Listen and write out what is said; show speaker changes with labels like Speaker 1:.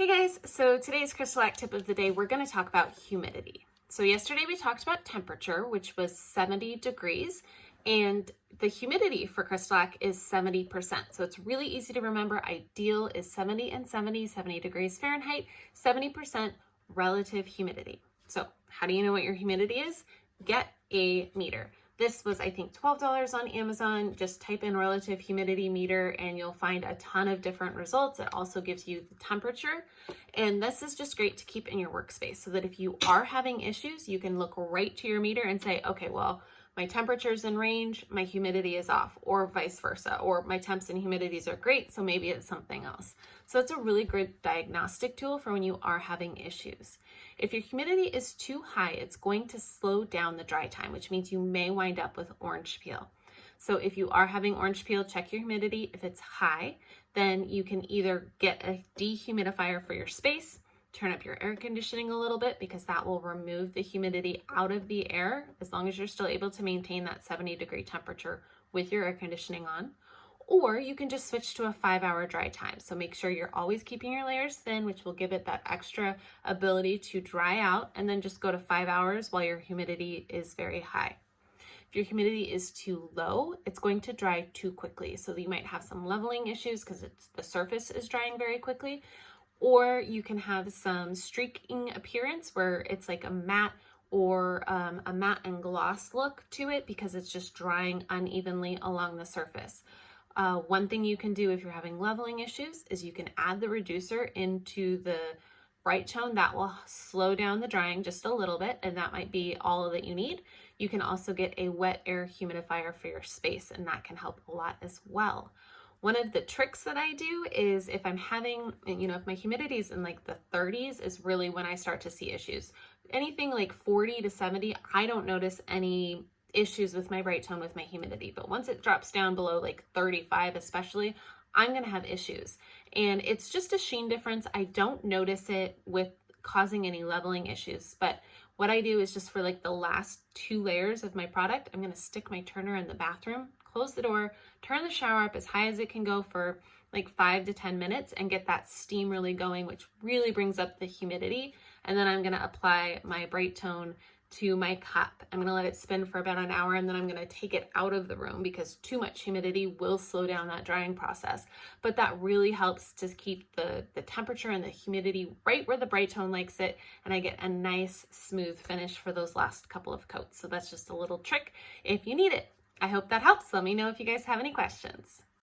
Speaker 1: Hey guys, so today's Crystalac tip of the day, we're going to talk about humidity. So yesterday we talked about temperature, which was 70 degrees, and the humidity for Crystalac is 70%. So it's really easy to remember. Ideal is 70 and 70, 70 degrees Fahrenheit, 70% relative humidity. So how do you know what your humidity is? Get a meter. This was, I think, $12 on Amazon. Just type in relative humidity meter and you'll find a ton of different results. It also gives you the temperature. And this is just great to keep in your workspace so that if you are having issues, you can look right to your meter and say, okay, well, my temperature's in range, my humidity is off, or vice versa, or my temps and humidities are great, so maybe it's something else. So it's a really good diagnostic tool for when you are having issues. If your humidity is too high, it's going to slow down the dry time, which means you may wind up with orange peel. So if you are having orange peel, check your humidity. If it's high, then you can either get a dehumidifier for your space, turn up your air conditioning a little bit because that will remove the humidity out of the air as long as you're still able to maintain that 70-degree temperature with your air conditioning on. Or you can just switch to a 5-hour dry time. So make sure you're always keeping your layers thin, which will give it that extra ability to dry out, and then just go to 5 hours while your humidity is very high. If your humidity is too low, it's going to dry too quickly. So you might have some leveling issues because the surface is drying very quickly. Or you can have some streaking appearance where it's like a matte or a matte and gloss look to it because it's just drying unevenly along the surface. One thing you can do if you're having leveling issues is you can add the reducer into the bright tone. That will slow down the drying just a little bit, and that might be all that you need. You can also get a wet air humidifier for your space, and that can help a lot as well. One of the tricks that I do is if I'm having, if my humidity is in like the 30s is really when I start to see issues. Anything like 40 to 70, I don't notice any issues with my bright tone with my humidity. But once it drops down below like 35 especially, I'm going to have issues. And it's just a sheen difference. I don't notice it with causing any leveling issues. But what I do is just for like the last 2 layers of my product, I'm going to stick my turner in the bathroom, close the door, turn the shower up as high as it can go for like 5 to 10 minutes and get that steam really going, which really brings up the humidity. And then I'm going to apply my bright tone to my cup. I'm going to let it spin for about an hour and then I'm going to take it out of the room because too much humidity will slow down that drying process. But that really helps to keep the temperature and the humidity right where the bright tone likes it, and I get a nice smooth finish for those last couple of coats. So that's just a little trick if you need it. I hope that helps. Let me know if you guys have any questions.